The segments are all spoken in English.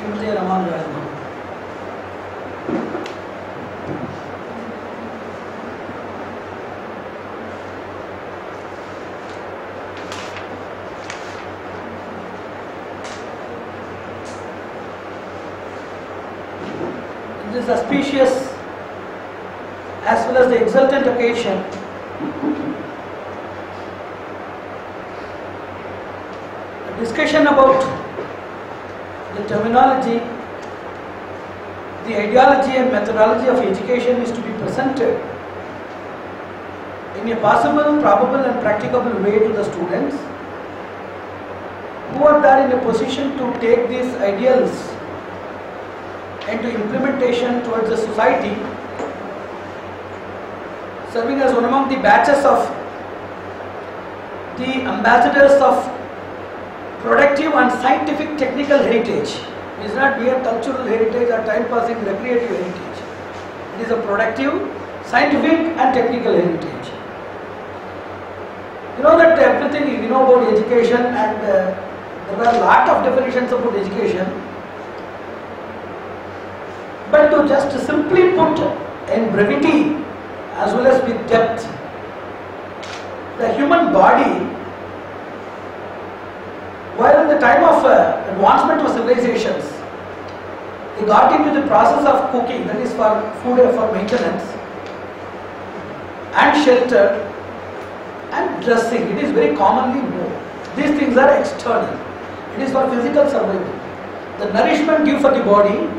श्रीमते रामानुजाय नमः। In this auspicious as well as the exultant occasion, a discussion about the terminology, the ideology and methodology of education is to be presented in a possible, probable and practicable way to the students who are there in a position to take these ideals into implementation towards the society, serving as one among the batches of the ambassadors of productive and scientific technical heritage. It is not mere cultural heritage or time passing recreative heritage. It is a productive, scientific and technical heritage. You know that everything you know about education, and there were a lot of definitions about education. But to just simply put in brevity as well as with depth, the human body, while in the time of advancement of civilizations, they got into the process of cooking, that is for food for maintenance, and shelter, and dressing. It is very commonly known. These things are external. It is for physical survival. The nourishment given for the body,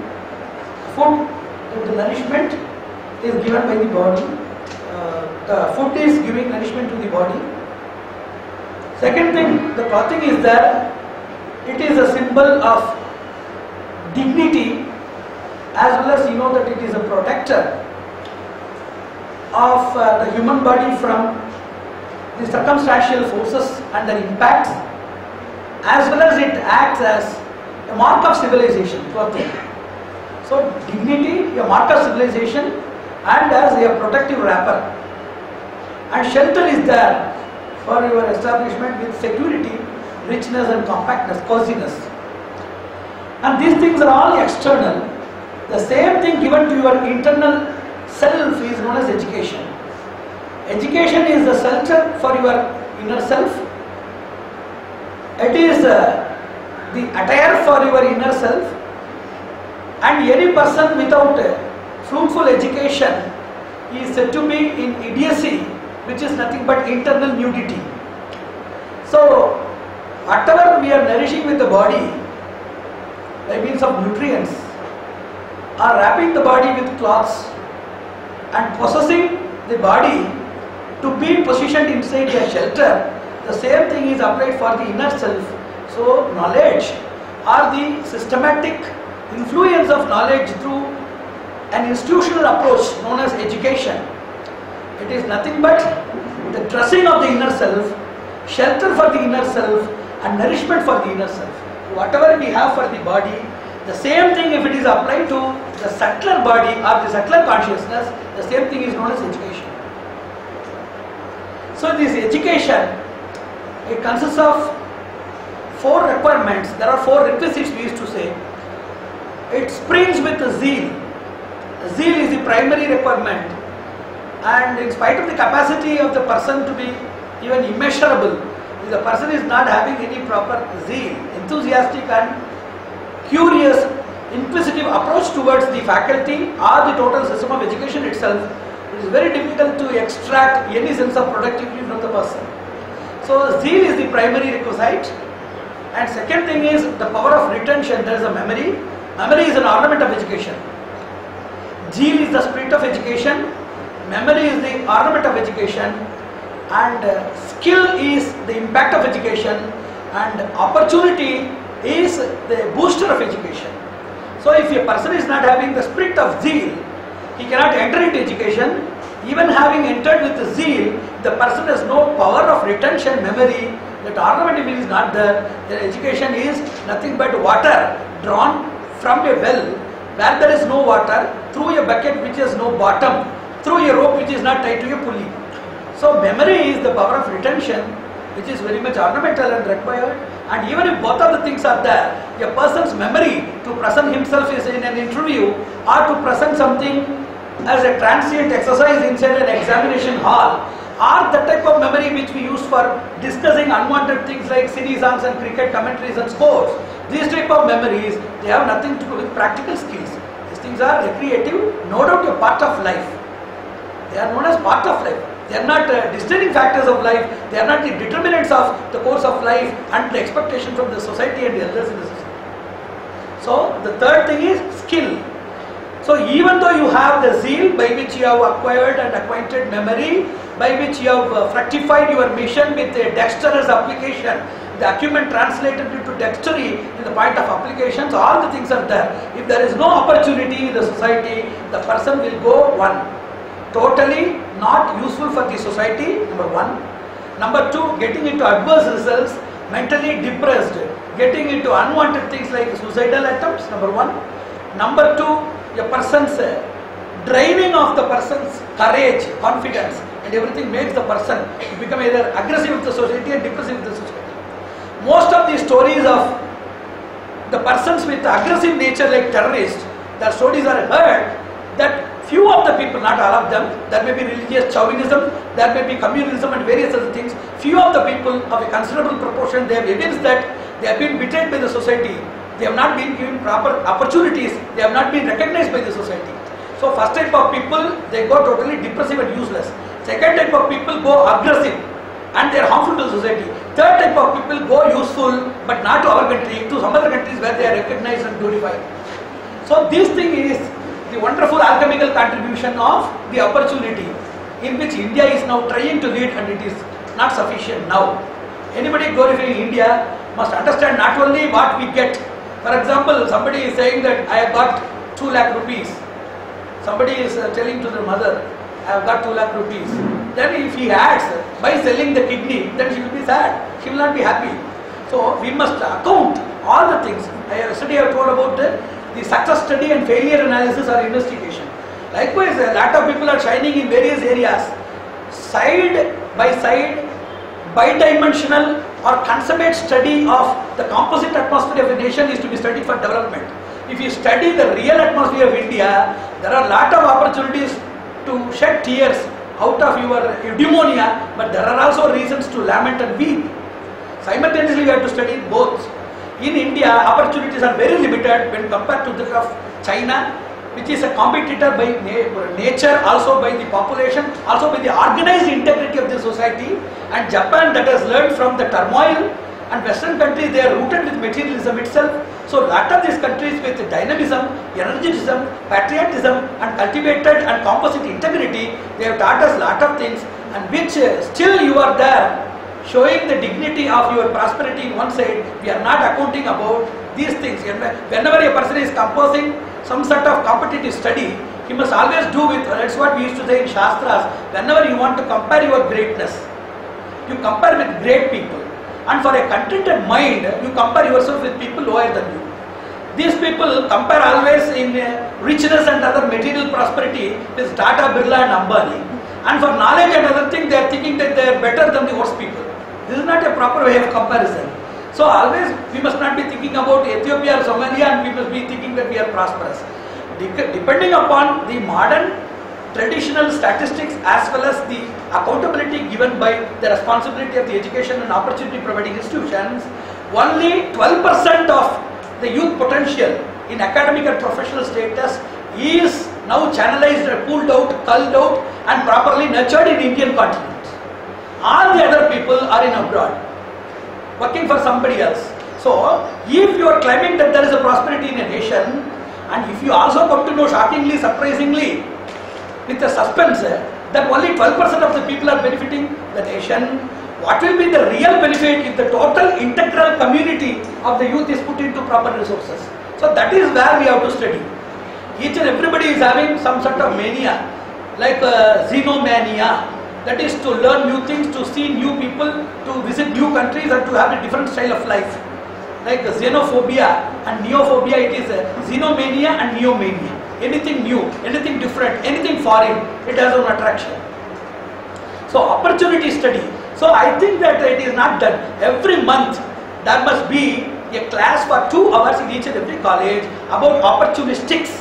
food, the nourishment is given by the body. The food is giving nourishment to the body. Second thing, the clothing is that it is a symbol of dignity, as well as you know that it is a protector of the human body from the circumstantial forces and their impacts, as well as it acts as a mark of civilization, clothing. So dignity, a mark of civilization, and as a protective wrapper. And shelter is there for your establishment with security, richness and compactness, coziness. And these things are all external. The same thing given to your internal self is known as education. Education is the shelter for your inner self. It is the attire for your inner self. And any person without fruitful education is said to be in idiocy, which is nothing but internal nudity. So, whatever we are nourishing with the body by means of nutrients, are wrapping the body with cloths and possessing the body to be positioned inside a shelter, the same thing is applied for the inner self. So, knowledge or the systematic influence of knowledge through an institutional approach known as education. It is nothing but the dressing of the inner self, shelter for the inner self, and nourishment for the inner self. Whatever we have for the body, the same thing if it is applied to the subtler body or the subtler consciousness, the same thing is known as education. So this education, it consists of 4 requirements. There are 4 requisites we used to say. It springs with zeal. Zeal is the primary requirement, and in spite of the capacity of the person to be even immeasurable, if the person is not having any proper zeal, enthusiastic and curious, inquisitive approach towards the faculty or the total system of education itself, it is very difficult to extract any sense of productivity from the person. So zeal is the primary requisite, and second thing is the power of retention. There is a memory. Memory is an ornament of education. Zeal is the spirit of education, memory is the ornament of education, and skill is the impact of education, and opportunity is the booster of education. So if a person is not having the spirit of zeal, he cannot enter into education. Even having entered with the zeal, the person has no power of retention, memory. That ornament if it is not there, then education is nothing but water drawn from a well where there is no water, through a bucket which has no bottom, through a rope which is not tied to a pulley. So memory is the power of retention, which is very much ornamental and required. And even if both of the things are there, a person's memory to present himself is in an interview or to present something as a transient exercise inside an examination hall, or the type of memory which we use for discussing unwanted things like silly songs and cricket commentaries and scores. These type of memories, they have nothing to do with practical skills. These things are recreative, no doubt a part of life. They are known as part of life. They are not discerning factors of life. They are not the determinants of the course of life and the expectation from the society and the elders in the society. So the third thing is skill. So even though you have the zeal by which you have acquired and acquainted memory, by which you have fructified your mission with a dexterous application, the acumen translated into dexterity in the point of applications, all the things are there. If there is no opportunity in the society, the person will go one. Totally not useful for the society, number one. Number two, getting into adverse results, mentally depressed, getting into unwanted things like suicidal attempts, number one. Number two, a person's draining of the person's courage, confidence, and everything makes the person to become either aggressive with the society and depressive with the society. Most of the stories of the persons with aggressive nature like terrorists, their stories are heard that few of the people, not all of them, there may be religious chauvinism, there may be communalism and various other things. Few of the people of a considerable proportion, they have evidenced that they have been betrayed by the society. They have not been given proper opportunities. They have not been recognized by the society. So first type of people, they go totally depressive and useless. Second type of people go aggressive and they are harmful to the society. Third type of people go useful but not to our country, to some other countries where they are recognized and glorified. So this thing is the wonderful alchemical contribution of the opportunity in which India is now trying to lead, and it is not sufficient now. Anybody glorifying India must understand not only what we get. For example, somebody is saying that I have got 2 lakh rupees. Somebody is telling to the mother, I have got 2 lakh rupees. Then if he adds by selling the kidney, then she will be sad. She will not be happy. So we must account all the things. Yesterday I told about the success study and failure analysis or investigation. Likewise, a lot of people are shining in various areas. Side by side, bidimensional or consummate study of the composite atmosphere of a nation is to be studied for development. If you study the real atmosphere of India, there are a lot of opportunities to shed tears out of your eudaimonia, but there are also reasons to lament and weep. Simultaneously, you have to study both. In India, opportunities are very limited when compared to that of China, which is a competitor by nature, also by the population, also by the organized integrity of the society, and Japan that has learned from the turmoil, and Western countries, they are rooted with materialism itself. So, lot of these countries with dynamism, energetism, patriotism, and cultivated and composite integrity, they have taught us lot of things, and which still you are there, showing the dignity of your prosperity in one side. We are not accounting about these things. Whenever a person is composing some sort of competitive study, he must always do with, that's what we used to say in Shastras, whenever you want to compare your greatness, you compare with great people. And for a contented mind, you compare yourself with people lower than you. These people compare always in richness and other material prosperity with Tata, Birla and Ambani. And for knowledge and other things, they are thinking that they are better than the worst people. This is not a proper way of comparison. So always we must not be thinking about Ethiopia or Somalia, and we must be thinking that we are prosperous. Depending upon the modern traditional statistics as well as the accountability given by the responsibility of the education and opportunity providing institutions, only 12% of the youth potential in academic and professional status is now channelized, pulled out, culled out and properly nurtured in Indian continent. All the other people are in abroad, working for somebody else. So, if you are claiming that there is a prosperity in a nation, and if you also come to know shockingly, surprisingly, with a suspense, that only 12% of the people are benefiting the nation, what will be the real benefit if the total integral community of the youth is put into proper resources? So that is where we have to study. Each and everybody is having some sort of mania, like xenomania, that is to learn new things, to see new people, to visit new countries and to have a different style of life. Like xenophobia and neophobia, it is xenomania and neomania. Anything new, anything different, anything foreign, it has an attraction. So opportunity study. So I think that it is not done. Every month there must be a class for 2 hours in each and every college about opportunistics.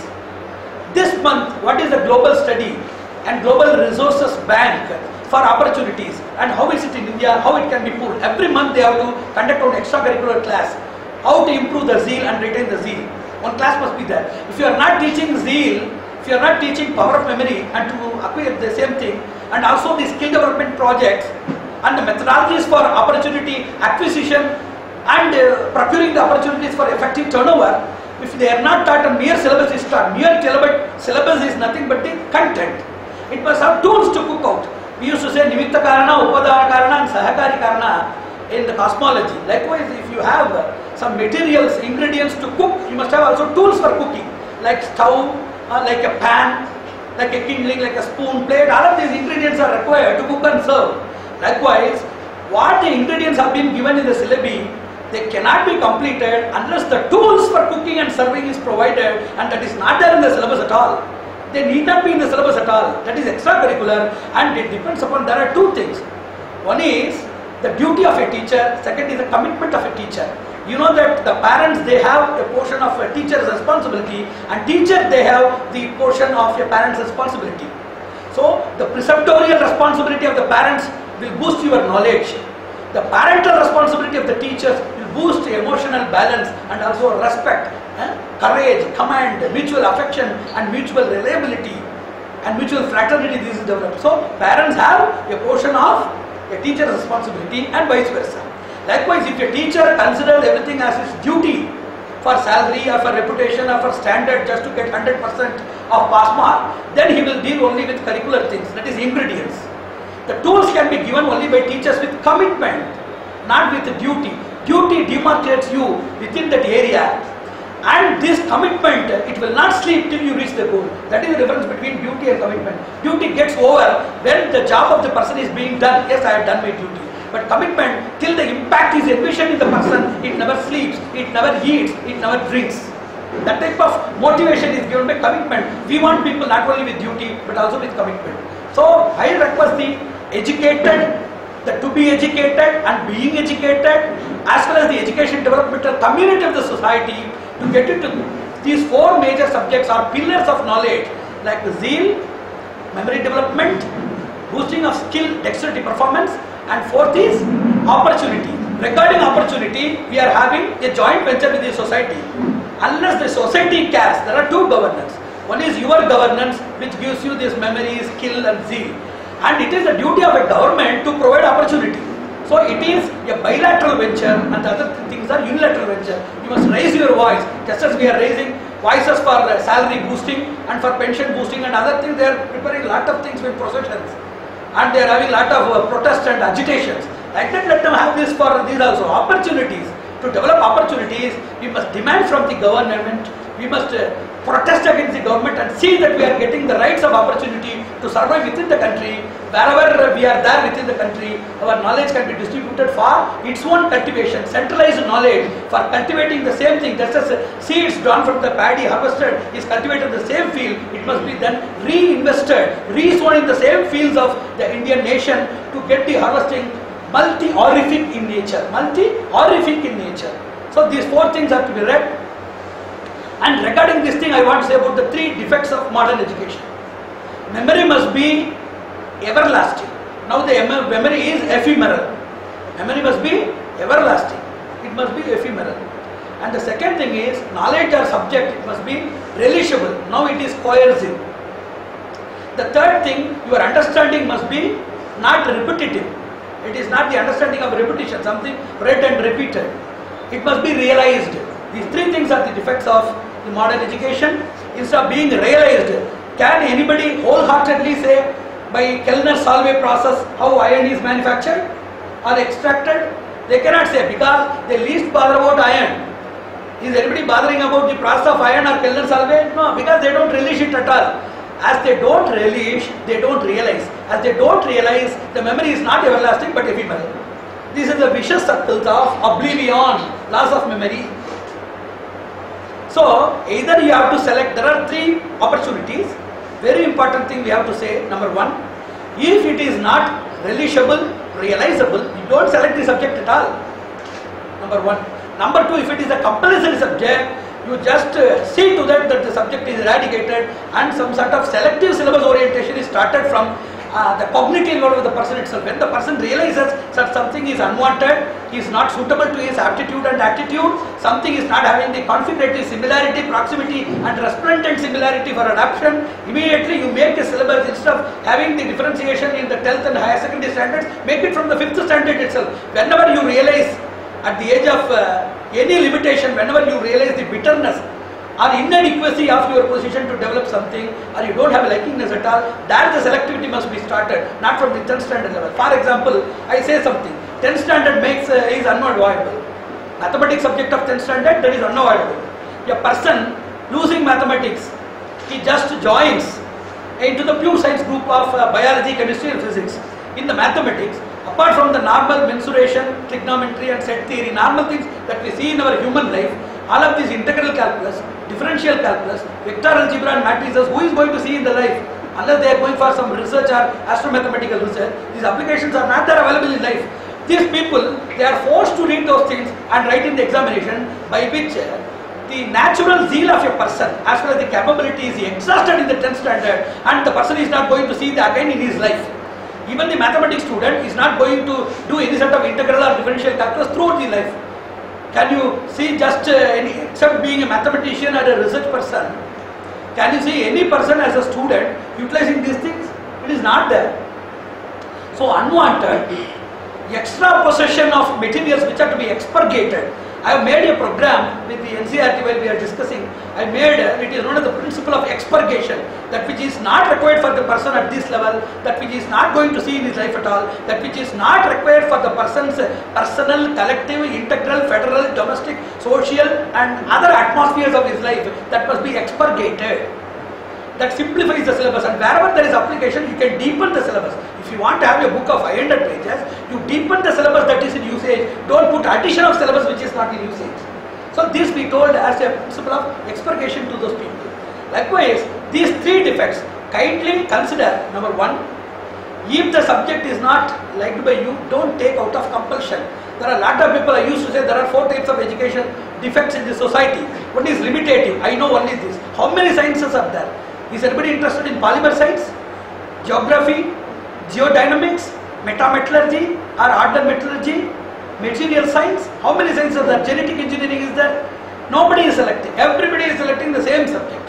This month, what is the global study and global resources bank for opportunities and how is it in India, how it can be pulled. Every month they have to conduct an extracurricular class, how to improve the zeal and retain the zeal. One class must be there. If you are not teaching zeal, if you are not teaching power of memory and to acquire the same thing, and also the skill development projects and the methodologies for opportunity acquisition and procuring the opportunities for effective turnover, if they are not taught, a mere syllabus is taught. Mere syllabus is nothing but the content. It must have tools to cook out. We used to say Nimitta Karana, Upadana Karana and Sahakari Karana in the cosmology. Likewise, if you have some materials, ingredients to cook, you must have also tools for cooking, like stove, like a pan, like a kindling, like a spoon, plate. All of these ingredients are required to cook and serve. Likewise, what the ingredients have been given in the syllabi, they cannot be completed unless the tools for cooking and serving is provided, and that is not there in the syllabus at all. They need not be in the syllabus at all. That is extracurricular, and it depends upon, there are 2 things. One is the duty of a teacher, second is the commitment of a teacher. You know that the parents, they have a portion of a teacher's responsibility, and teacher, they have the portion of a parent's responsibility. So the preceptorial responsibility of the parents will boost your knowledge. The parental responsibility of the teachers will boost emotional balance and also respect, courage, command, mutual affection and mutual reliability and mutual fraternity. This is developed. So parents have a portion of a teacher's responsibility and vice versa. Likewise, if a teacher considers everything as his duty for salary or for reputation or for standard just to get 100% of pass mark, then he will deal only with curricular things, that is ingredients. The tools can be given only by teachers with commitment, not with duty. Duty demarcates you within that area, and this commitment, it will not sleep till you reach the goal. That is the difference between duty and commitment. Duty gets over when the job of the person is being done. Yes, I have done my duty. But commitment, till the impact is envisioned in the person, it never sleeps, it never eats, it never drinks. That type of motivation is given by commitment. We want people not only with duty, but also with commitment. So, I request the educated, the to be educated and being educated, as well as the education developmental community of the society, to get into these 4 major subjects or pillars of knowledge, like the zeal, memory development, boosting of skill, dexterity, performance, and 4th is opportunity. Regarding opportunity, we are having a joint venture with the society. Unless the society cares, there are 2 governance. One is your governance, which gives you this memory, skill and zeal. And it is the duty of a government to provide opportunity. So it is a bilateral venture, and the other things are unilateral venture. You must raise your voice, just as we are raising voices for salary boosting and for pension boosting and other things. They are preparing a lot of things with processions, and they are having a lot of protests and agitations. Like that, let them have this for these also. Opportunities. To develop opportunities, we must demand from the government, we must protest against the government and see that we are getting the rights of opportunity to survive within the country. Wherever we are there within the country, our knowledge can be distributed for its own cultivation, centralized knowledge for cultivating the same thing. Just as seeds drawn from the paddy harvested is cultivated in the same field, it must be then reinvested, resown in the same fields of the Indian nation to get the harvesting multi-orific in nature. Multi-orific in nature. So these 4 things have to be read. And regarding this thing, I want to say about the 3 defects of modern education. Memory must be everlasting. Now the memory is ephemeral. Memory must be everlasting. It must be ephemeral. And the second thing is knowledge or subject, it must be relishable. Now it is coercive. The third thing, your understanding must be not repetitive. It is not the understanding of repetition, something read and repeated. It must be realized. These 3 things are the defects of the modern education. Instead of being realized, can anybody wholeheartedly say by Kellner-Solvay process how iron is manufactured or extracted? They cannot say, because they least bother about iron. Is anybody bothering about the process of iron or Kellner-Solvay? No, because they don't relish it at all. As they don't relish, they don't realize. As they don't realize, the memory is not everlasting but ephemeral. This is the vicious circles of oblivion, loss of memory. So, either you have to select, there are 3 opportunities. Very important thing we have to say, number 1, if it is not relishable, realizable, you don't select the subject at all. number one. Number two, if it is a compulsory subject, you just see to that the subject is eradicated and some sort of selective syllabus orientation is started from the cognitive level of the person itself. When the person realizes that something is unwanted, is not suitable to his aptitude and attitude, something is not having the configurative similarity, proximity and resplendent similarity for adoption, immediately you make a syllabus instead of having the differentiation in the 10th and higher secondary standards, make it from the 5th standard itself. Whenever you realize at the age of any limitation, whenever you realize the bitterness or inadequacy of your position to develop something, or you don't have a likingness at all, that the selectivity must be started, not from the 10th standard level. For example, I say something, 10th standard is unavoidable. Mathematics subject of 10th standard, that is unavoidable. A person losing mathematics, he just joins into the pure science group of biology, chemistry and physics. In the mathematics, apart from the normal mensuration, trigonometry and set theory, normal things that we see in our human life, all of these integral calculus, differential calculus, vector algebra and matrices, who is going to see in the life? Unless they are going for some research or astromathematical research, these applications are not there available in life. These people, they are forced to read those things and write in the examination, by which the natural zeal of a person as well as the capability is exhausted in the 10th standard, and the person is not going to see that again in his life. Even the mathematics student is not going to do any sort of integral or differential calculus throughout the life. Can you see just except being a mathematician or a research person, can you see any person as a student utilizing these things? It is not there. So unwanted, extra possession of materials which are to be expurgated. I have made a program with the NCERT while we are discussing. I made, it is known as the principle of expurgation, that which is not required for the person at this level, that which is not going to see in his life at all, that which is not required for the person's personal, collective, integral, federal, domestic, social and other atmospheres of his life, that must be expurgated. That simplifies the syllabus, and wherever there is application, you can deepen the syllabus. If you want to have a book of 500 pages, you deepen the syllabus that is in usage. Don't put addition of syllabus which is not in usage. So this we told as a principle of expurgation to those people. Likewise, these three defects, kindly consider. Number one, if the subject is not liked by you, don't take out of compulsion. There are a lot of people, I used to say there are 4 types of education defects in the society. One is limitative, I know only this. How many sciences are there? Is anybody interested in polymer science, geography, geodynamics, metametallurgy or order metallurgy, material science? How many sciences are there? Genetic engineering is there? Nobody is selecting. Everybody is selecting the same subject.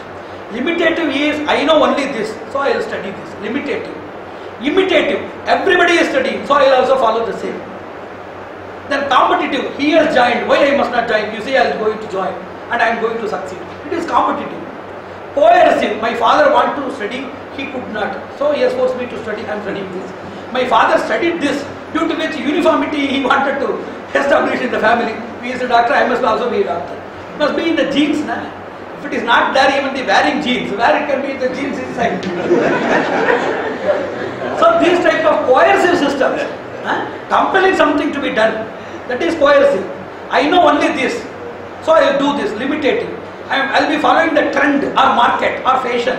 Limitative is, I know only this, so I will study this. Limitative. Imitative, everybody is studying, so I will also follow the same. Then competitive, he has joined, why I must not join? You say I am going to join and I am going to succeed. It is competitive. Coercive, my father wanted to study, he could not, so he has forced me to study, I am studying this. My father studied this, due to which uniformity he wanted to establish in the family. He is a doctor, I must also be a doctor. It must be in the genes, na? If it is not there, even the varying genes, where it can be the genes inside. So these type of coercive systems, compelling something to be done, that is coercive. I know only this, so I will do this. Limitative, I will be following the trend or market or fashion,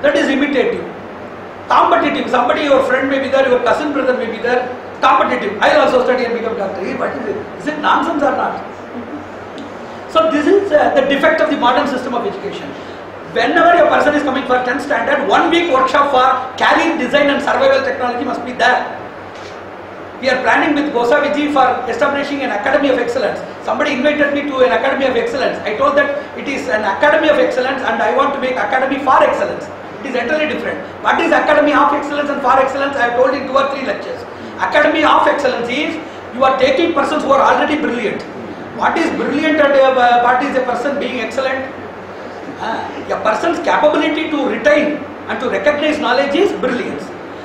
that is imitative. Competitive, somebody, your friend may be there, your cousin brother may be there. Competitive, I will also study and become doctor. Hey, what is it? Is it nonsense or not? So this is the defect of the modern system of education. Whenever a person is coming for 10th standard, 1 week workshop for career design and survival technology must be there. We are planning with Gosawiji for establishing an academy of excellence. Somebody invited me to an academy of excellence. I told that it is an academy of excellence and I want to make academy for excellence. It is entirely different. What is academy of excellence and for excellence? I have told in 2 or 3 lectures. Academy of excellence is you are taking persons who are already brilliant. What is brilliant and what is a person being excellent? A person's capability to retain and to recognize knowledge is brilliance.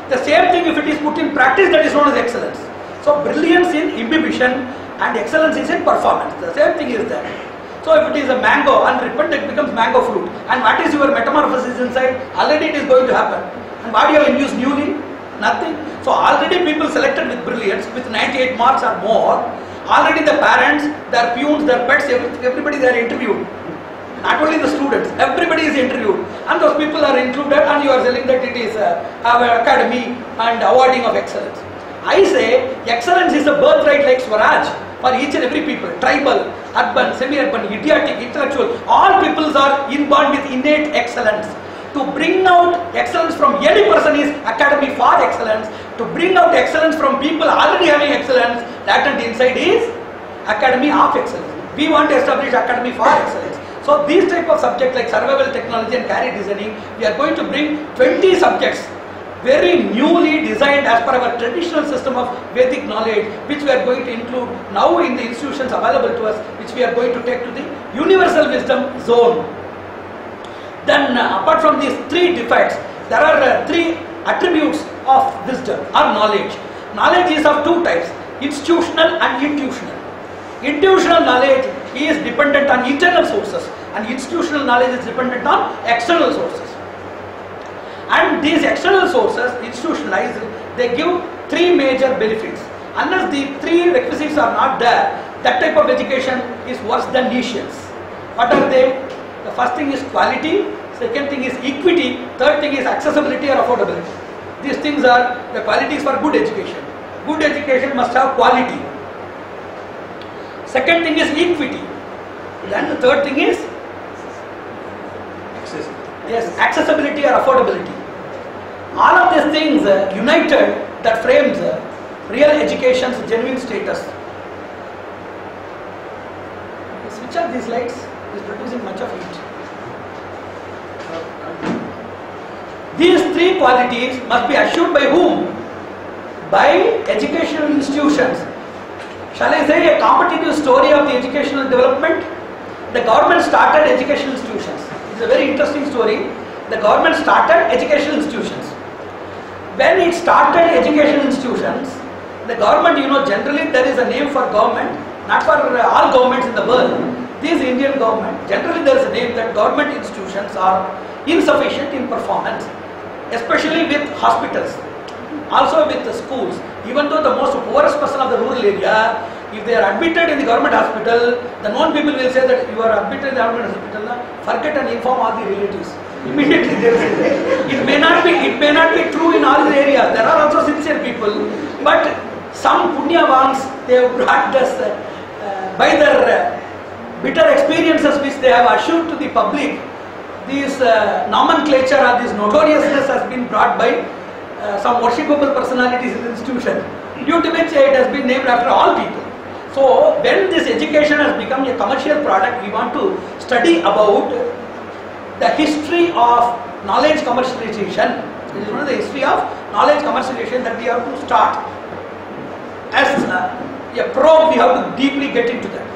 The same thing if it is put in practice, that is known as excellence. So brilliance in imbibition and excellence is in performance. The same thing is there. So if it is a mango unripened, it becomes mango fruit. And what is your metamorphosis inside? Already it is going to happen. And what you have induced newly? Nothing. So already people selected with brilliance, with 98 marks or more. Already the parents, their peons, their pets, everybody they are interviewed. Not only the students, everybody is interviewed. And those people are included and you are telling that it is our academy and awarding of excellence. I say excellence is a birthright like Swaraj for each and every people, tribal, urban, semi-urban, idiotic, intellectual, all peoples are inborn with innate excellence. To bring out excellence from any person is academy for excellence. To bring out excellence from people already having excellence, latent inside is academy of excellence. We want to establish academy for excellence. So these type of subjects like survival technology and career designing, we are going to bring 20 subjects, very newly designed as per our traditional system of Vedic knowledge, which we are going to include now in the institutions available to us, which we are going to take to the universal wisdom zone. Then apart from these three defects, there are three attributes of wisdom or knowledge. Knowledge is of two types, institutional and intuitional. Intuitional knowledge is dependent on internal sources and institutional knowledge is dependent on external sources. And these external sources, institutionalized, they give three major benefits. Unless the three requisites are not there, that type of education is worse than nations. What are they? The first thing is quality, second thing is equity, third thing is accessibility or affordability. These things are the qualities for good education. Good education must have quality. Second thing is equity. Then the third thing is accessibility or affordability. All of these things united that frames real education's genuine status. Switch off these lights. Is producing much of heat. These three qualities must be assured by whom? By educational institutions. Shall I say a competitive story of the educational development? The government started educational institutions. It's a very interesting story. The government started educational institutions. When it started educational institutions, the government, generally there is a name for government, not for all governments in the world. This Indian government, generally there is a name that government institutions are insufficient in performance, especially with hospitals, also with the schools. Even though the most poorest person of the rural area, if they are admitted in the government hospital, the known people will say that you are admitted in the government hospital, forget and inform all the relatives. Immediately it may not be true in all the areas. There are also sincere people, but some punyavans, they have brought us by their bitter experiences which they have assured to the public. This nomenclature or this notoriousness has been brought by some worshipable personalities in the institution, due to which it has been named after all people. So when this education has become a commercial product, we want to study about the history of knowledge commercialization. It is one of the history of knowledge commercialization that we have to start. As a probe, we have to deeply get into that.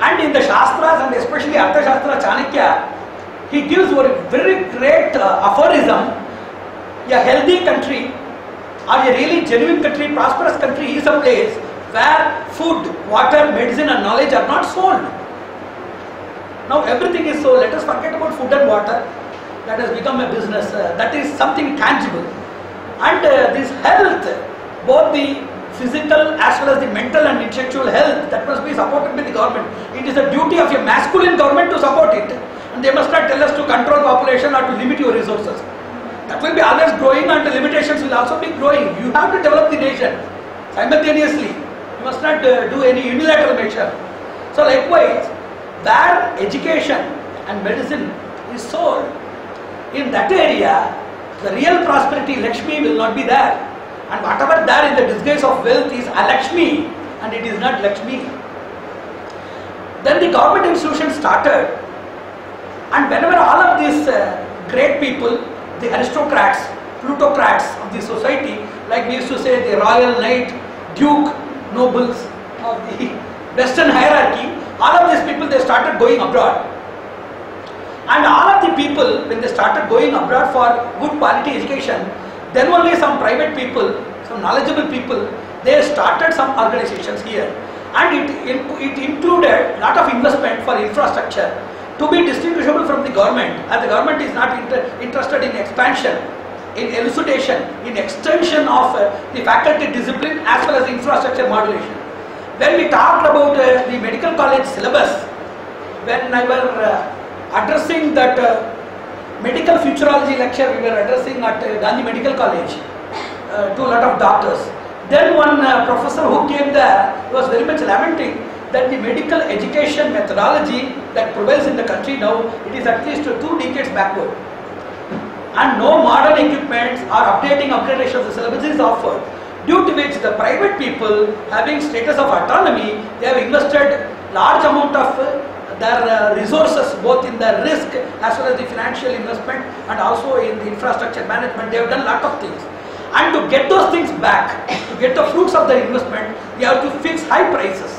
And in the Shastras and especially Arthashastra Chanakya, he gives a very great aphorism. A healthy country or a really genuine country, prosperous country is a place where food, water, medicine and knowledge are not sold. Now everything is sold. Let us forget about food and water. That has become a business. That is something tangible. And this health, both the physical as well as the mental and intellectual health, that must be supported by the government. It is a duty of a masculine government to support it. And they must not tell us to control population or to limit your resources. That will be always growing and the limitations will also be growing. You have to develop the nation simultaneously. You must not do any unilateral measure. So likewise, where education and medicine is sold, in that area, the real prosperity, Lakshmi, will not be there. And whatever there in the disguise of wealth is Alakshmi and it is not Lakshmi. Then the government institution started, and whenever all of these great people, the aristocrats, plutocrats of the society, like we used to say the royal knight, duke, nobles of the western hierarchy, all of these people, they started going abroad. And all of the people, when they started going abroad for good quality education, then only some private people, some knowledgeable people, they started some organizations here. And it included a lot of investment for infrastructure to be distinguishable from the government, as the government is not interested in expansion, in elucidation, in extension of the faculty discipline as well as infrastructure modulation. When we talked about the medical college syllabus, when I were addressing that medical futurology lecture, we were addressing at Gandhi Medical College to a lot of doctors. Then one professor who came there was very much lamenting that the medical education methodology that prevails in the country now, it is at least 2 decades backward. And no modern equipments or upgradation of the syllabus is offered, due to which the private people having status of autonomy, they have invested large amount of their resources both in the risk as well as the financial investment and also in the infrastructure management. They have done lot of things, and to get those things back, to get the fruits of their investment, they have to fix high prices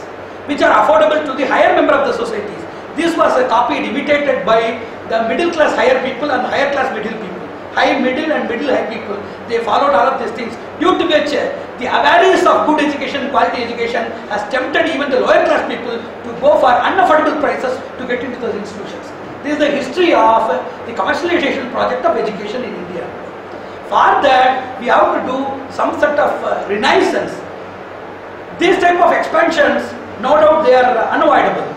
which are affordable to the higher member of the societies. This was copied, imitated by the middle class higher people and higher class middle people. High middle and middle high people, they followed all of these things, due to which the awareness of good education, quality education has tempted even the lower class people to go for unaffordable prices to get into those institutions. This is the history of the commercialization project of education in India. For that, we have to do some sort of renaissance. These type of expansions, no doubt they are unavoidable.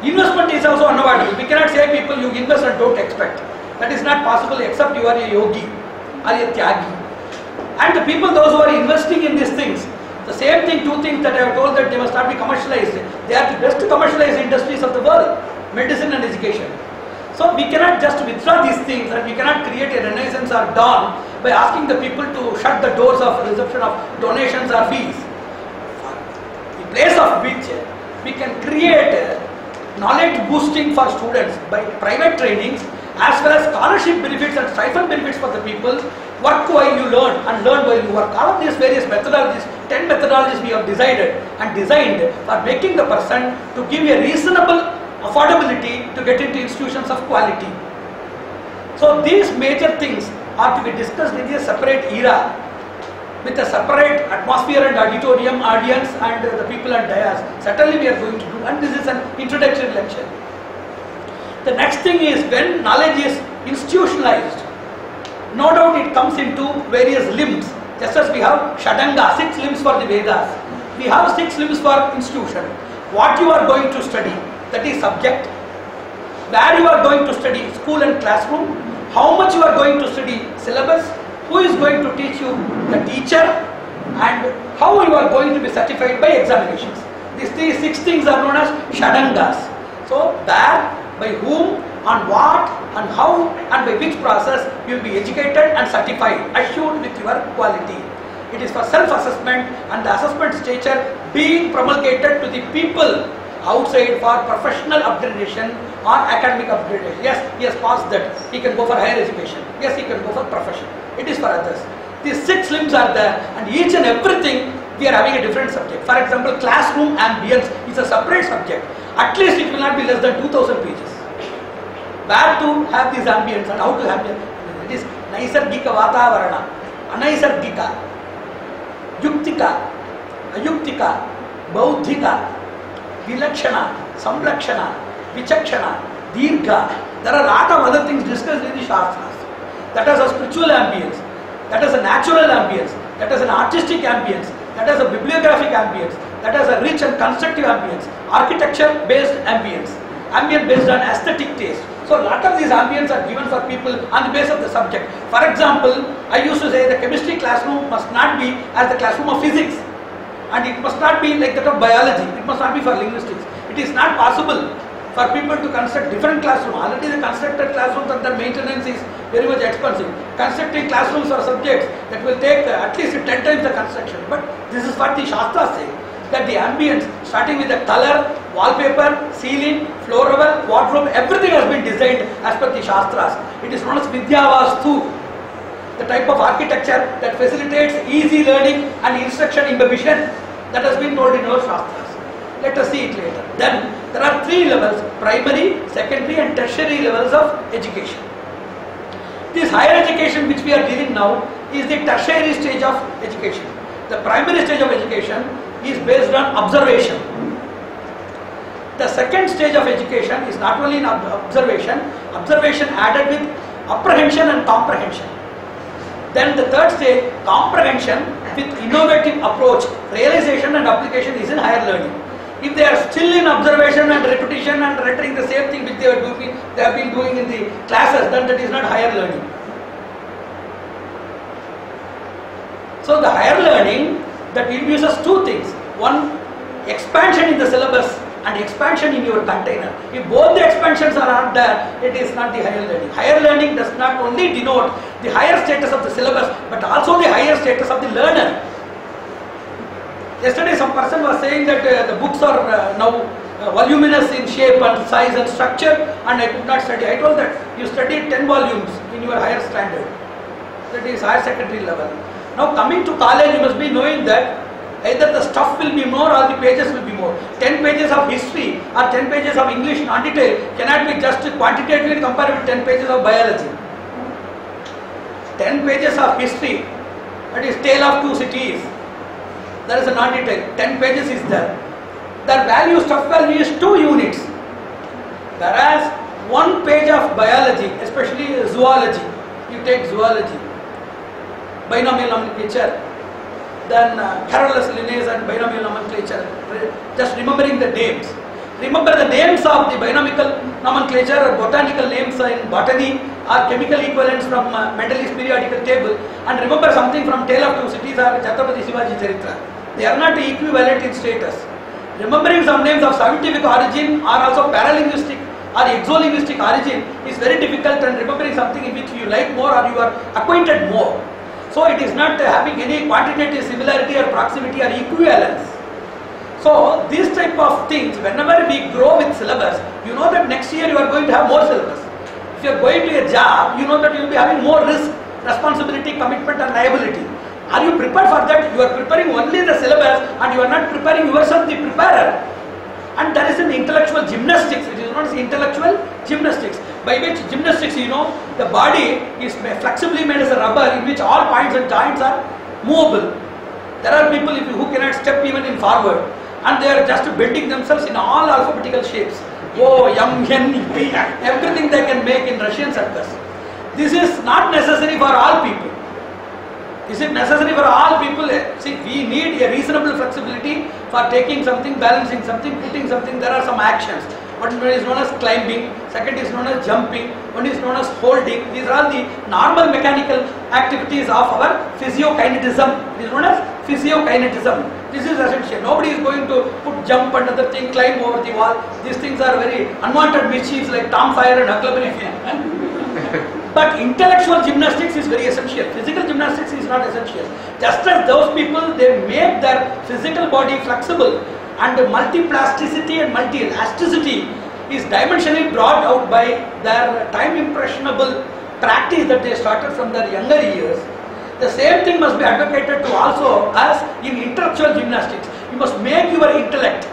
Investment is also unavoidable. We cannot say people you invest and don't expect. That is not possible except you are a yogi or a tyagi. And the people, those who are investing in these things, the same thing, 2 things that I have told, that they must not be commercialized. They are the best commercialized industries of the world, medicine and education. So we cannot just withdraw these things, and we cannot create a renaissance or dawn by asking the people to shut the doors of reception of donations or fees. In place of which we can create knowledge boosting for students by private trainings, as well as scholarship benefits and stipend benefits for the people. Work while you learn and learn while you work. All of these various methodologies, 10 methodologies we have decided and designed for making the person to give a reasonable affordability to get into institutions of quality. So these major things are to be discussed in a separate era, with a separate atmosphere and auditorium, audience and the people and dais. Certainly we are going to do, and this is an introductory lecture. The next thing is, when knowledge is institutionalized, no doubt it comes into various limbs. Just as we have Shadanga, 6 limbs for the Vedas, we have 6 limbs for institution. What you are going to study, that is subject. Where you are going to study, school and classroom. How much you are going to study, syllabus. Who is going to teach you, the teacher. And how you are going to be certified by examinations. These 6 things are known as Shadangas. So where, by whom, on what, and how, and by which process you will be educated and certified, assured with your quality. It is for self-assessment, and the assessment stature being promulgated to the people outside for professional upgradation or academic upgradation. Yes, he has passed that, he can go for higher education. Yes, he can go for profession. It is for others. These 6 limbs are there, and each and everything we are having a different subject. For example, classroom ambience is a separate subject. At least it will not be less than 2000 pages. Where to have these ambience and how to have them. It is Naisargika Vatavarana, Anaisargika, Yuktika, Ayuktika, Bauddhika, Vilakshana, Samlakshana, Vichakshana, Dirgha. There are a lot of other things discussed in the Shastras. That is a spiritual ambience, that is a natural ambience, that is an artistic ambience, that is a bibliographic ambience, that is a rich and constructive ambience, architecture based ambience, ambience based on aesthetic taste. So a lot of these ambience are given for people on the basis of the subject. For example, I used to say the chemistry classroom must not be as the classroom of physics, and it must not be like that of biology, it must not be for linguistics. It is not possible for people to construct different classrooms. Already the constructed classrooms and their maintenance is very much expensive. Constructing classrooms for subjects that will take at least 10 times the construction. But this is what the Shastras say, that the ambience, starting with the color, wallpaper, ceiling, floor level, wardrobe, everything has been designed as per the Shastras. It is known as Vidyavastu, the type of architecture that facilitates easy learning and instruction imbibition, that has been told in our Shastras. Let us see it later. Then there are 3 levels: primary, secondary and tertiary levels of education. This higher education which we are dealing now is the tertiary stage of education. The primary stage of education is based on observation. The second stage of education is not only in observation added with apprehension and comprehension. Then the third stage, comprehension with innovative approach, realization and application, is in higher learning. If they are still in observation and repetition and rendering the same thing which they have been doing in the classes, then that is not higher learning. So the higher learning, that introduces 2 things. One, expansion in the syllabus and expansion in your container. If both the expansions are not there, it is not the higher learning. Higher learning does not only denote the higher status of the syllabus, but also the higher status of the learner. Yesterday some person was saying that the books are now voluminous in shape and size and structure, and I could not study. I told that you studied 10 volumes in your higher standard, that is higher secondary level. Now coming to college, you must be knowing that either the stuff will be more or the pages will be more. 10 pages of history or 10 pages of English non-detail cannot be just quantitatively compared with 10 pages of biology. 10 pages of history, that is Tale of Two Cities, there is a non-detail, 10 pages is there. Their value, stuff value is 2 units. Whereas 1 page of biology, especially zoology, you take zoology, binomial nomenclature, then Carolus Linnaeus and binomial nomenclature, just remembering the names. Remember the names of the binomial nomenclature or botanical names in botany or chemical equivalents from Mendeleev's periodical table, and remember something from Tale of Two Cities or Chhatrapati Shivaji Charitra. They are not equivalent in status. Remembering some names of scientific origin or also paralinguistic or exolinguistic origin is very difficult, and remembering something in which you like more or you are acquainted more. So it is not having any quantitative similarity or proximity or equivalence. So these type of things, whenever we grow with syllabus, you know that next year you are going to have more syllabus. If you are going to a job, you know that you will be having more risk, responsibility, commitment and liability. Are you prepared for that? You are preparing only the syllabus and you are not preparing yourself, the preparer. And there is an intellectual gymnastics, it is known as intellectual gymnastics, by which gymnastics, you know, the body is flexibly made as a rubber in which all points and joints are movable. There are people who cannot step even in forward, and they are just bending themselves in all alphabetical shapes. O, M, N, P, everything they can make in Russian circus. This is not necessary for all people. Is it necessary for all people? See, we need a reasonable flexibility for taking something, balancing something, putting something. There are some actions. One is known as climbing, second is known as jumping, one is known as holding. These are all the normal mechanical activities of our physiokinetism. It is known as physiokinetism. This is essential. Nobody is going to put jump and other thing, climb over the wall. These things are very unwanted mischiefs like Tom Fire and Huckleberry. But intellectual gymnastics is very essential. Physical gymnastics is not essential. Just as those people, they make their physical body flexible, and multiplasticity and multi-elasticity is dimensionally brought out by their time impressionable practice that they started from their younger years. The same thing must be advocated to also as in intellectual gymnastics. You must make your intellect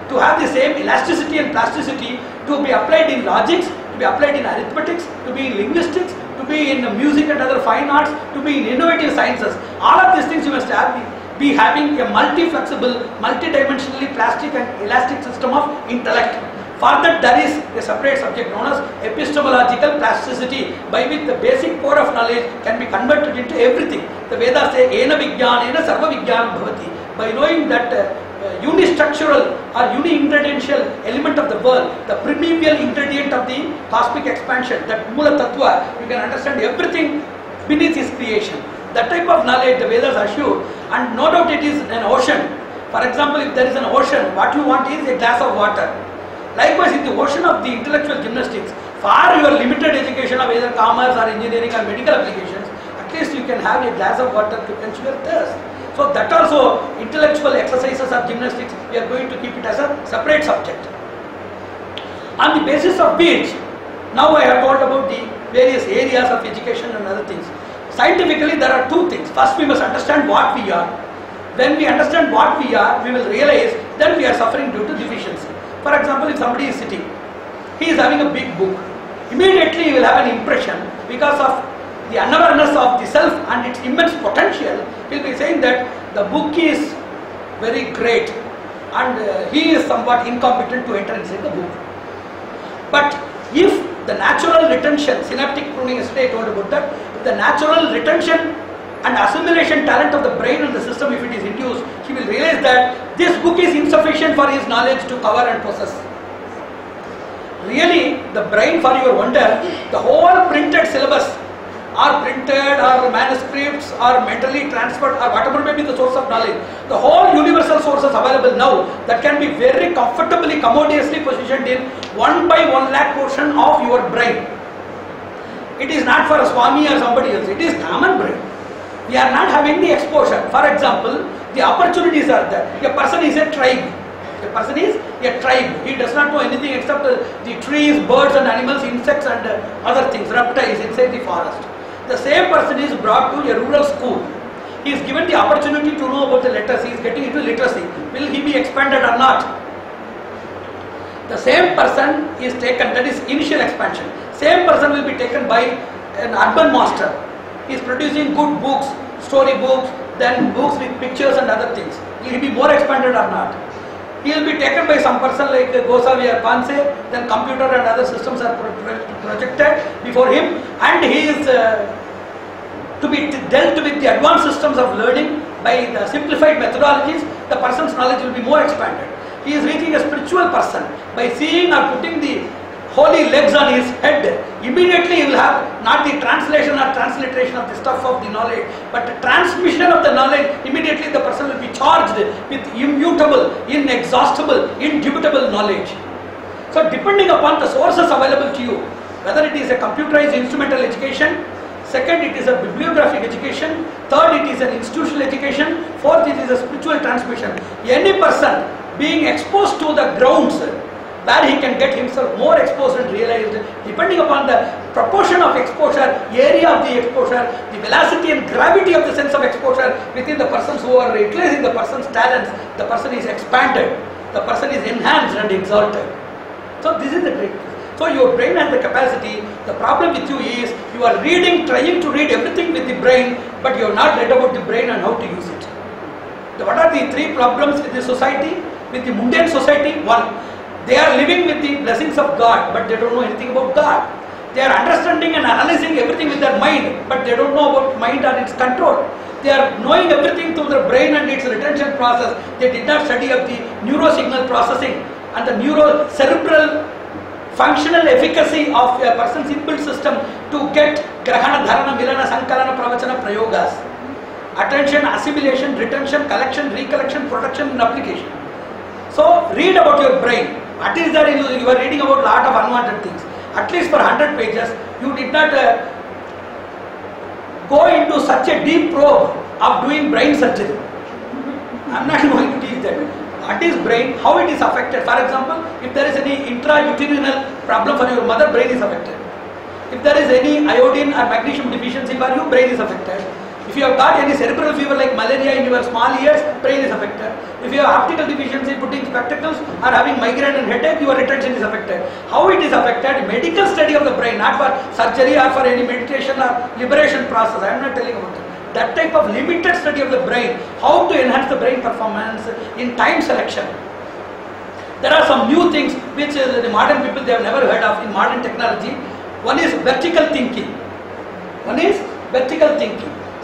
to have the same elasticity and plasticity, to be applied in logics, to be applied in arithmetics, to be in linguistics, to be in music and other fine arts, to be in innovative sciences. All of these things you must be having a multi-flexible, multi-dimensionally plastic and elastic system of intellect. For that, there is a separate subject known as epistemological plasticity, by which the basic core of knowledge can be converted into everything. The Vedas say, Ena Vijnanena Sarva Vijnanam Bhavati. By knowing that unistructural or uni-ingrediential element of the world, the primeval ingredient of the cosmic expansion, that Mula Tattva, you can understand everything beneath his creation. That type of knowledge the Vedas assure, and no doubt it is an ocean. For example, if there is an ocean, what you want is a glass of water. Likewise, in the ocean of the intellectual gymnastics, for your limited education of either commerce or engineering or medical applications, at least you can have a glass of water to quench your thirst. So that also, intellectual exercises of gymnastics, we are going to keep it as a separate subject. On the basis of which, now I have told about the various areas of education and other things. Scientifically, there are two things. First, we must understand what we are. When we understand what we are, we will realize that we are suffering due to deficiency. For example, if somebody is sitting, he is having a big book. Immediately, he will have an impression because of the unawareness of the self and its immense potential. He will be saying that the book is very great and he is somewhat incompetent to enter inside the book. But if the natural retention, synaptic pruning, yesterday I told about that, the natural retention and assimilation talent of the brain and the system, if it is induced, he will realize that this book is insufficient for his knowledge to cover and possess. Really, the brain, for your wonder, the whole printed syllabus or printed or manuscripts or mentally transferred or whatever may be the source of knowledge, the whole universal sources available now that can be very comfortably, commodiously positioned in 1 by 1 lakh portion of your brain. It is not for a Swami or somebody else, it is common brain. We are not having the exposure. For example, the opportunities are there. A person is a tribe. A person is a tribe. He does not know anything except the trees, birds and animals, insects and other things, reptiles inside the forest. The same person is brought to a rural school. He is given the opportunity to know about the letters. He is getting into literacy. Will he be expanded or not? The same person is taken, that is initial expansion. Same person will be taken by an urban master. He is producing good books, story books, then books with pictures and other things. Will he be more expanded or not? He will be taken by some person like Gosavi or Panse, then computer and other systems are projected before him, and he is to be dealt with the advanced systems of learning by the simplified methodologies. The person's knowledge will be more expanded. He is reaching a spiritual person by seeing or putting the holy legs on his head. Immediately he will have not the translation or transliteration of the stuff of the knowledge, but the transmission of the knowledge. Immediately the person will be charged with immutable, inexhaustible, indubitable knowledge. So depending upon the sources available to you, whether it is a computerized instrumental education, second it is a bibliographic education, third it is an institutional education, fourth it is a spiritual transmission. Any person being exposed to the grounds where he can get himself more exposed and realized, depending upon the proportion of exposure, area of the exposure, the velocity and gravity of the sense of exposure within the persons who are utilizing the person's talents, the person is expanded, the person is enhanced and exalted. So this is the great thing. So your brain has the capacity. The problem with you is you are reading, trying to read everything with the brain, but you have not read about the brain and how to use it. What are the three problems with the society, with the mundane society? One, they are living with the blessings of God, but they don't know anything about God. They are understanding and analyzing everything with their mind, but they don't know about mind and its control. They are knowing everything through their brain and its retention process. They did not study of the neurosignal processing and the neurocerebral functional efficacy of a person's inbuilt system to get grahana, dharana, milana, sankalana, pravachana, prayogas. Attention, assimilation, retention, collection, recollection, production and application. So read about your brain. What is there? You are reading about lot of unwanted things. At least for 100 pages, you did not go into such a deep probe of doing brain surgery. I am not going to teach that. What is brain? How it is affected? For example, if there is any intrauterine problem for your mother, brain is affected. If there is any iodine or magnesium deficiency for you, brain is affected. If you have got any cerebral fever like malaria in your small ears, brain is affected. If you have optical deficiency, putting spectacles or having migraine and headache, your retention is affected. How it is affected? Medical study of the brain, not for surgery or for any meditation or liberation process. I am not telling about it. That type of limited study of the brain, how to enhance the brain performance in time selection. There are some new things which the modern people they have never heard of in modern technology. One is vertical thinking.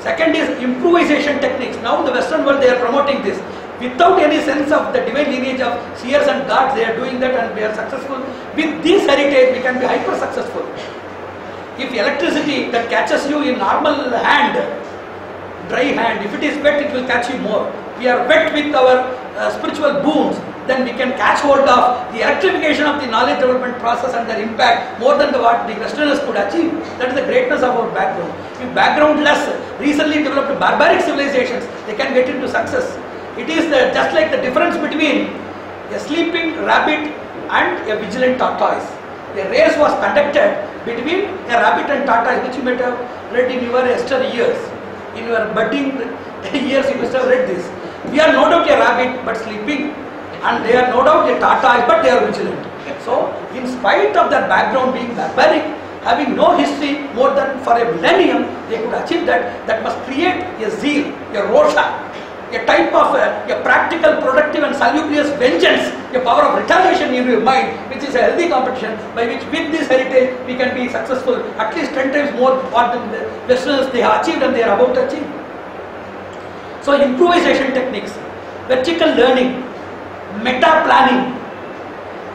Second is improvisation techniques. Now in the Western world they are promoting this. Without any sense of the divine lineage of seers and gods, they are doing that and they are successful. With this heritage, we can be hyper successful. If electricity that catches you in normal hand, dry hand, if it is wet, it will catch you more. We are wet with our spiritual boons, then we can catch hold of the electrification of the knowledge development process and their impact more than what the Westerners could achieve. That is the greatness of our background. If background less, recently developed barbaric civilizations, they can get into success. It is just like the difference between a sleeping rabbit and a vigilant tortoise. A race was conducted between a rabbit and tortoise, which you might have read in your Esther years. In your budding years, you must have read this. We are no doubt a rabbit but sleeping, and they are no doubt a tortoise but they are vigilant. So, in spite of their background being barbaric, having no history more than for a millennium, they could achieve that. That must create a zeal, a rosha, a type of a practical, productive and salubrious vengeance, a power of retaliation in your mind, which is a healthy competition, by which with this heritage we can be successful at least 10 times more what the Westerners they have achieved and they are about to achieve. So improvisation techniques, vertical learning, meta planning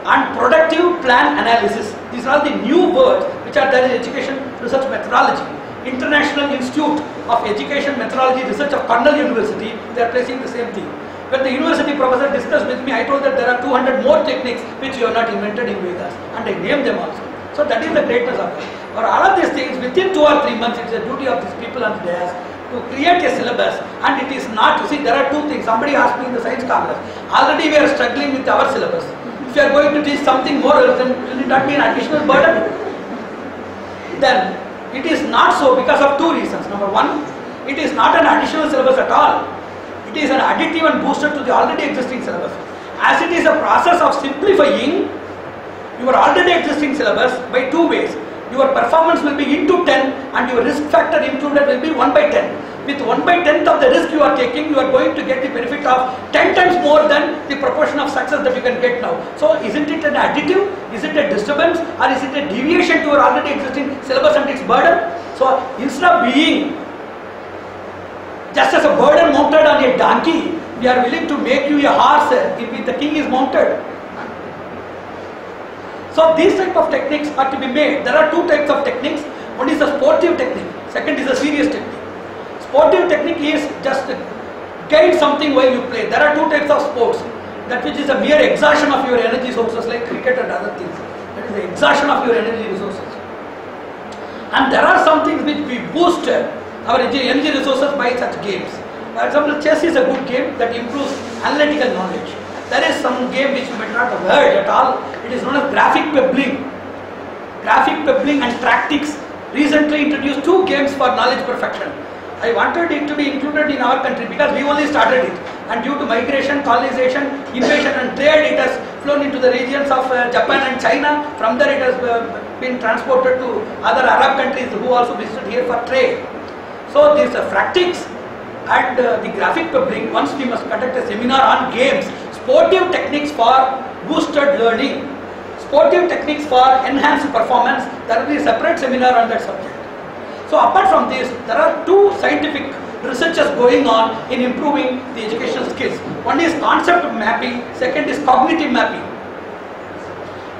and productive plan analysis. These are the new words which are there in education research methodology. International Institute of Education Methodology Research of Cornell University, they are placing the same thing. When the university professor discussed with me, I told that there are 200 more techniques which you have not invented in Vedas, and I named them also. So that is the greatness of it. For all of these things, within 2 or 3 months, it is the duty of these people on the dais to create a syllabus, and it is not, you see, there are 2 things. Somebody asked me in the Science Congress, already we are struggling with our syllabus. If you are going to teach something more, then will it not be an additional burden? Then it is not so because of 2 reasons. Number 1, it is not an additional syllabus at all. It is an additive and booster to the already existing syllabus. As it is a process of simplifying your already existing syllabus by 2 ways. Your performance will be into 10 and your risk factor included will be 1 by 10. With 1 by 10th of the risk you are taking, you are going to get the benefit of 10 times more than the proportion of success that you can get now. So isn't it an additive? Is it a disturbance? Or is it a deviation to your already existing syllabus and its burden? So instead of being just as a burden mounted on a donkey, we are willing to make you a horse if the king is mounted. So these type of techniques are to be made. There are 2 types of techniques. One is a sportive technique, second is a serious technique. Sportive technique is just gain something while you play. There are 2 types of sports. That which is a mere exhaustion of your energy sources like cricket and other things. That is the exhaustion of your energy resources. And there are some things which we boost our energy resources by such games. For example, chess is a good game that improves analytical knowledge. There is some game which you might not have heard at all. It is known as graphic pebbling. Graphic pebbling and Tractics recently introduced 2 games for knowledge perfection. I wanted it to be included in our country because we only started it, and due to migration, colonization, invasion and trade, it has flown into the regions of Japan and China. From there it has been transported to other Arab countries who also visited here for trade. So these Fractics and the graphic pebbling, once we must conduct a seminar on games, sportive techniques for boosted learning, sportive techniques for enhanced performance. There will be a separate seminar on that subject. So apart from this, there are 2 scientific researches going on in improving the educational skills. One is concept mapping, second is cognitive mapping.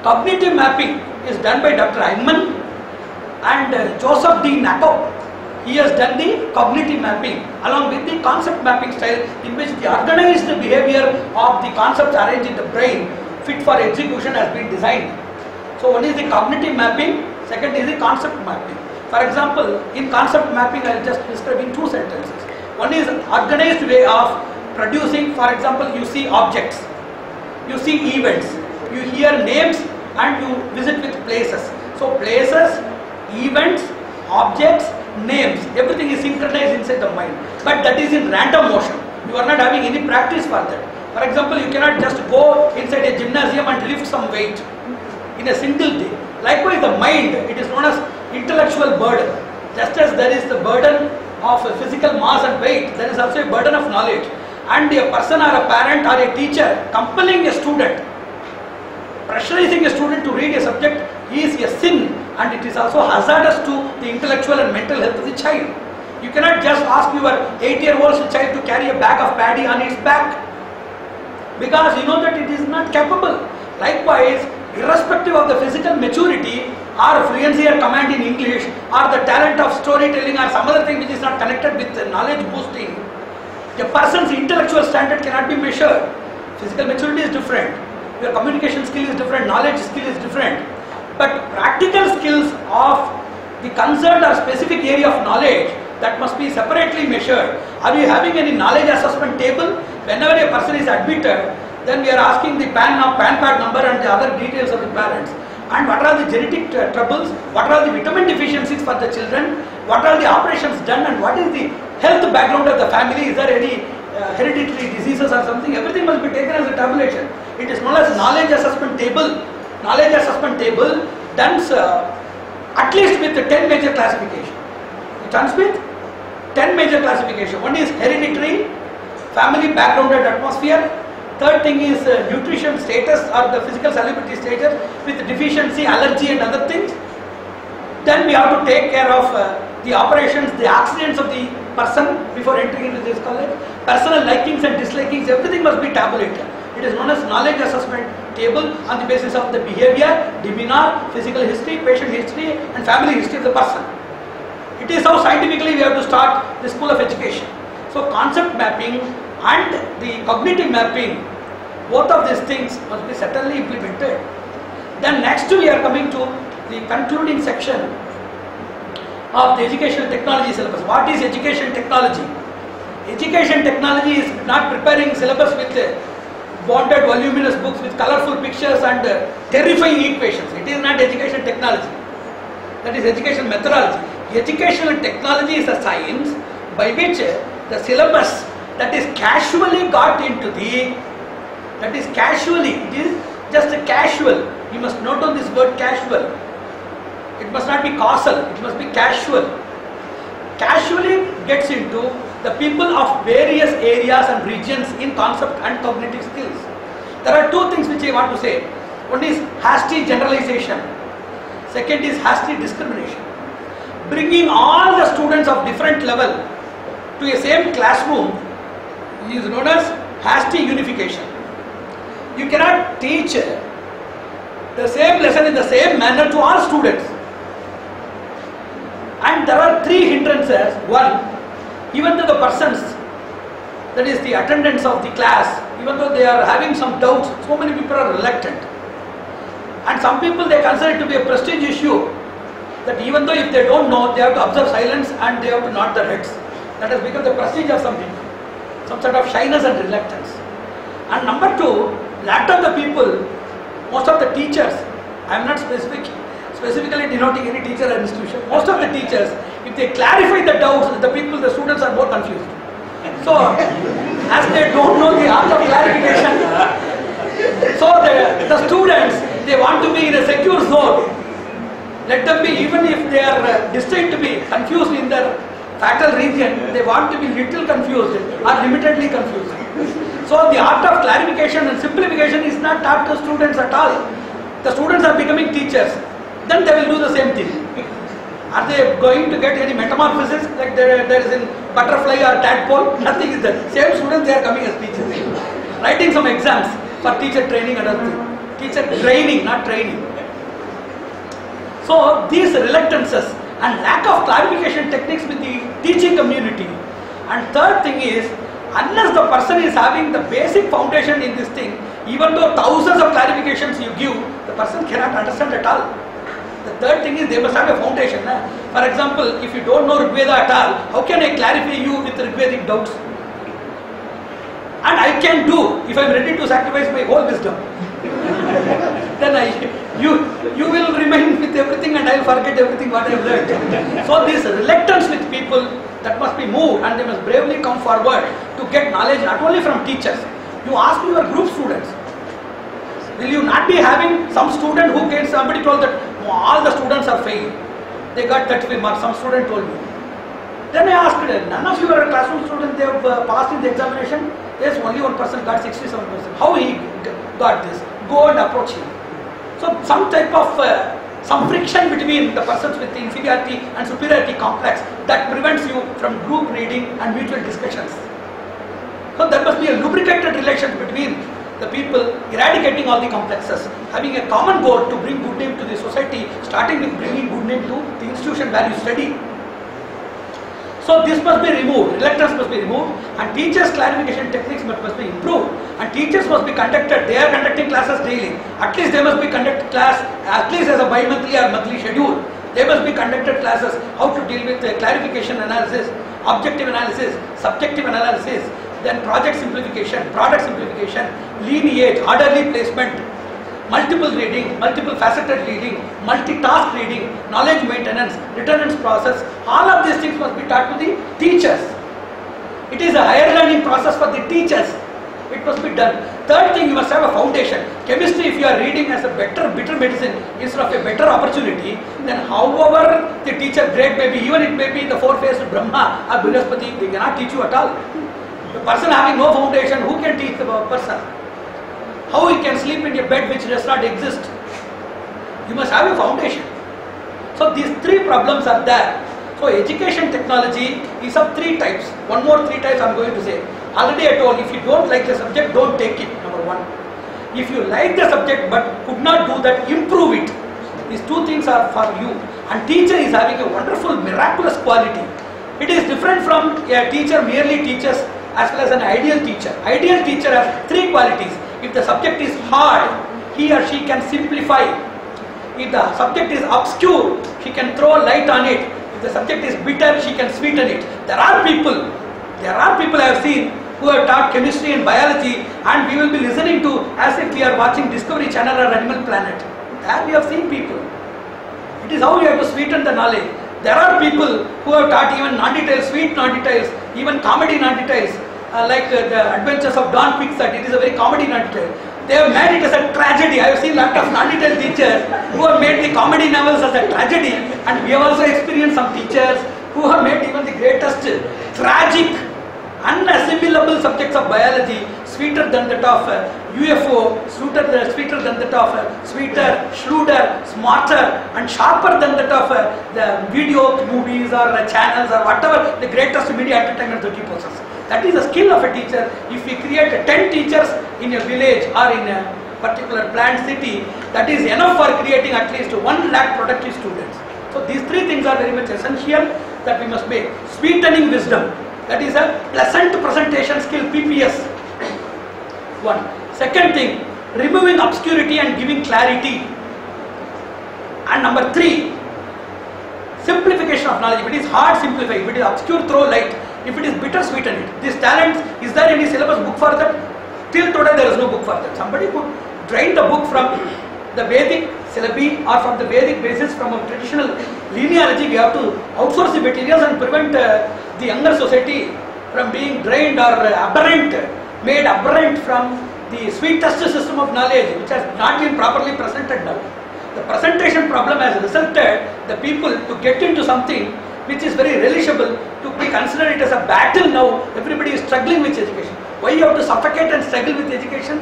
Cognitive mapping is done by Dr. Hyman and Joseph D. Nakow. He has done the cognitive mapping along with the concept mapping style, in which the organized behavior of the concepts arranged in the brain fit for execution has been designed. So one is the cognitive mapping, second is the concept mapping. For example, in concept mapping I will just describe in 2 sentences. One is an organized way of producing. For example, you see objects, you see events, you hear names and you visit with places. So places, events, objects, names, everything is synchronized inside the mind. But that is in random motion. You are not having any practice for that. For example, you cannot just go inside a gymnasium and lift some weight in a single day. Likewise, the mind, it is known as intellectual burden. Just as there is the burden of physical mass and weight, there is also a burden of knowledge. And a person or a parent or a teacher compelling a student, pressurizing a student to read a subject is a sin, and it is also hazardous to the intellectual and mental health of the child. You cannot just ask your 8-year-old child to carry a bag of paddy on its back, because you know that it is not capable. Likewise, irrespective of the physical maturity or fluency or command in English or the talent of storytelling or some other thing which is not connected with knowledge boosting, a person's intellectual standard cannot be measured. Physical maturity is different, your communication skill is different, knowledge skill is different. But practical skills of the concerned or specific area of knowledge, that must be separately measured. Are you having any knowledge assessment table? Whenever a person is admitted, then we are asking the PAN card number and the other details of the parents. And what are the genetic troubles, what are the vitamin deficiencies for the children, what are the operations done, and what is the health background of the family, is there any hereditary diseases or something. Everything must be taken as a tabulation. It is known as knowledge assessment table. Knowledge assessment table done at least with 10 major classification. It runs with 10 major classification. One is hereditary, family background and atmosphere. Third thing is nutrition status or the physical salubrity status with deficiency, allergy and other things. Then we have to take care of the operations, the accidents of the person before entering into this college. Personal likings and dislikings, everything must be tabulated. It is known as knowledge assessment table on the basis of the behavior, demeanor, physical history, patient history and family history of the person. It is how scientifically we have to start the school of education. So concept mapping and the cognitive mapping, both of these things must be certainly implemented. Then next we are coming to the concluding section of the educational technology syllabus. What is education technology? Education technology is not preparing syllabus with bonded voluminous books with colorful pictures and terrifying equations. It is not education technology. That is education methodology. Educational technology is a science by which the syllabus that is casually got into the, that is casually, it is just a casual. You must note on this word casual. It must not be causal, it must be casual. Casually gets into the people of various areas and regions in concept and cognitive skills. There are two things which I want to say. One is hasty generalization. Second is hasty discrimination. Bringing all the students of different level to a same classroom is known as hasty unification. You cannot teach the same lesson in the same manner to all students. And there are three hindrances. One, even though the persons, that is the attendants of the class, even though they are having some doubts, so many people are reluctant. And some people, they consider it to be a prestige issue, that even though if they don't know, they have to observe silence and they have to nod their heads. That has become the prestige of some people, some sort of shyness and reluctance. And number two, lot of the people, most of the teachers, I am not specifically denoting any teacher or institution, most of the teachers, if they clarify the doubts, the people, the students are more confused. So, as they don't know the art of clarification, so the students, they want to be in a secure zone. Let them be, even if they are destined to be confused in their fatal region, they want to be little confused or limitedly confused. So the art of clarification and simplification is not taught to students at all. The students are becoming teachers, then they will do the same thing. Are they going to get any metamorphosis like there is in butterfly or tadpole? Nothing is there. Same students, they are coming as teachers. Writing some exams for teacher training and other things. Teacher training, not training. So these reluctances and lack of clarification techniques with the teaching community. And third thing is, unless the person is having the basic foundation in this thing, even though thousands of clarifications you give, the person cannot understand at all. The third thing is they must have a foundation. For example, if you don't know Rigveda at all, how can I clarify you with Rigvedic doubts? And I can do if I am ready to sacrifice my whole wisdom. Then you will remain with everything and I will forget everything what I have learned. So this reluctance with people, that must be moved and they must bravely come forward to get knowledge not only from teachers. You ask your group students, will you not be having some student who gets, somebody told that all the students are failing. They got 35 marks, some student told me. Then I asked, none of your classroom students, they have passed in the examination? Yes, only one person got 67%. How he got this? Go and approach him. So some type of, some friction between the persons with the inferiority and superiority complex that prevents you from group reading and mutual discussions. So there must be a lubricated relation between the people, eradicating all the complexes, having a common goal to bring good name to the society, starting with bringing good name to the institution where you study. So this must be removed, reluctance must be removed, and teachers' clarification techniques must be improved, and teachers must be conducted, they are conducting classes daily, at least they must be conducted class, at least as a bi-monthly or monthly schedule. They must be conducted classes, how to deal with clarification analysis, objective analysis, subjective analysis, then project simplification, product simplification, lineage, orderly placement, multiple reading, multiple faceted reading, multitask reading, knowledge maintenance, returns process, all of these things must be taught to the teachers. It is a higher learning process for the teachers. It must be done. Third thing, you must have a foundation. Chemistry, if you are reading as a bitter medicine instead of a better opportunity, then however the teacher grade may be, even it may be the four-faced Brahma or Brihaspati, they cannot teach you at all. The person having no foundation, who can teach the person? How he can sleep in a bed which does not exist? You must have a foundation. So these three problems are there. So education technology is of three types. One more three types I am going to say. Already I told, if you don't like the subject, don't take it, number one. If you like the subject but could not do that, improve it. These two things are for you. And teacher is having a wonderful, miraculous quality. It is different from a teacher merely teaches as well as an ideal teacher. Ideal teacher has three qualities. If the subject is hard, he or she can simplify. If the subject is obscure, she can throw light on it. If the subject is bitter, she can sweeten it. There are people I have seen who have taught chemistry and biology, and we will be listening to as if we are watching Discovery Channel or Animal Planet. There we have seen people. It is how you have to sweeten the knowledge. There are people who have taught even non-details, sweet non-details, even comedy non-details, like the Adventures of Don Quixote. It is a very comedy non-detail. They have made it as a tragedy. I have seen a lot of non-detail teachers who have made the comedy novels as a tragedy, and we have also experienced some teachers who have made even the greatest tragic, unassimilable subjects of biology sweeter than that of UFO, sweeter than that of sweeter, shrewder, smarter and sharper than that of the video movies or channels or whatever the greatest media entertainment that he possesses. That is the skill of a teacher. If we create 10 teachers in a village or in a particular planned city, that is enough for creating at least 1 lakh productive students. So these three things are very much essential that we must make. Sweetening wisdom. That is a pleasant presentation skill, PPS. One. Second thing, removing obscurity and giving clarity. And number 3, simplification of knowledge. If it is hard, simplify. If it is obscure, throw light. If it is bitter, sweeten it. This talent, is there any syllabus book for that? Till today there is no book for that. Somebody could drain the book from the Vedic syllabi or from the Vedic basis, from a traditional linealogy. We have to outsource the materials and prevent the younger society from being drained or made aberrant from the sweetest system of knowledge, which has not been properly presented now. The presentation problem has resulted the people to get into something which is very relishable, to be considered it as a battle now. Everybody is struggling with education. Why you have to suffocate and struggle with education?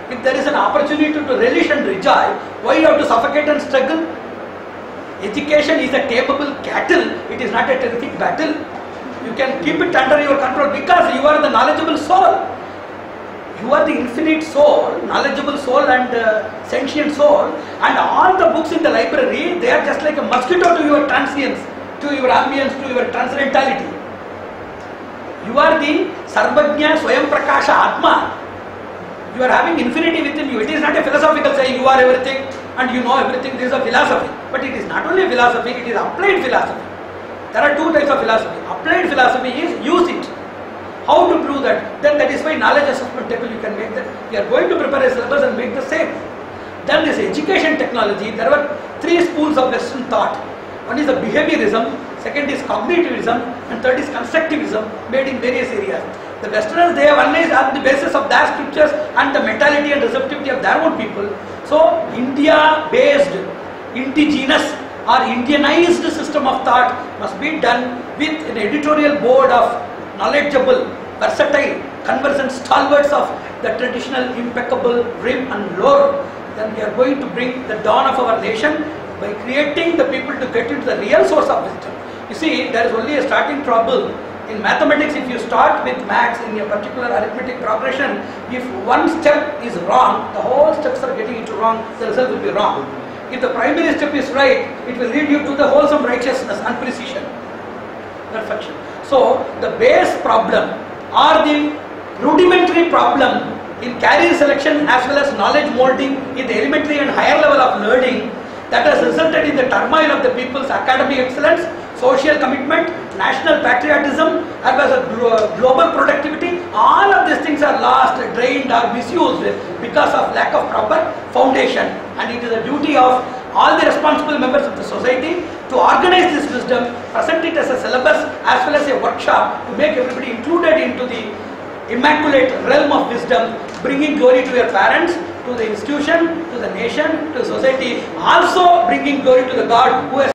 If there is an opportunity to relish and rejoice, why you have to suffocate and struggle? Education is a tameable cattle, it is not a terrific battle. You can keep it under your control because you are the knowledgeable soul. You are the infinite soul, knowledgeable soul and sentient soul, and all the books in the library, they are just like a mosquito to your transience, to your ambience, to your transcendentality. You are the Sarvajna Swayam Prakasha Atma. You are having infinity within you. It is not a philosophical saying you are everything and you know everything. This is a philosophy. But it is not only a philosophy, it is applied philosophy. There are 2 types of philosophy. Applied philosophy is use it. How to prove that? Then that is why knowledge assessment table you can make that. You are going to prepare a syllabus and make the same. Then this education technology, there were 3 schools of Western thought. One is the behaviorism, second is cognitivism, and third is constructivism, made in various areas. The Westerners, they have analyzed on the basis of their scriptures and the mentality and receptivity of their own people. So India-based, indigenous or Indianized system of thought must be done with an editorial board of knowledgeable, versatile, conversant stalwarts of the traditional impeccable rim and lore. Then we are going to bring the dawn of our nation by creating the people to get into the real source of wisdom. You see, there is only a starting trouble. In mathematics, if you start with maths in a particular arithmetic progression, if one step is wrong, the whole steps are getting into wrong, the result will be wrong. If the primary step is right, it will lead you to the wholesome righteousness and precision, perfection. So, the base problem or the rudimentary problem in career selection as well as knowledge molding in the elementary and higher level of learning, that has resulted in the turmoil of the people's academic excellence, social commitment, national patriotism, as well as global productivity. All of these things are lost, drained or misused because of lack of proper foundation. And it is the duty of all the responsible members of the society to organize this wisdom, present it as a syllabus as well as a workshop to make everybody included into the immaculate realm of wisdom, bringing glory to your parents, to the institution, to the nation, to the society, also bringing glory to the God who has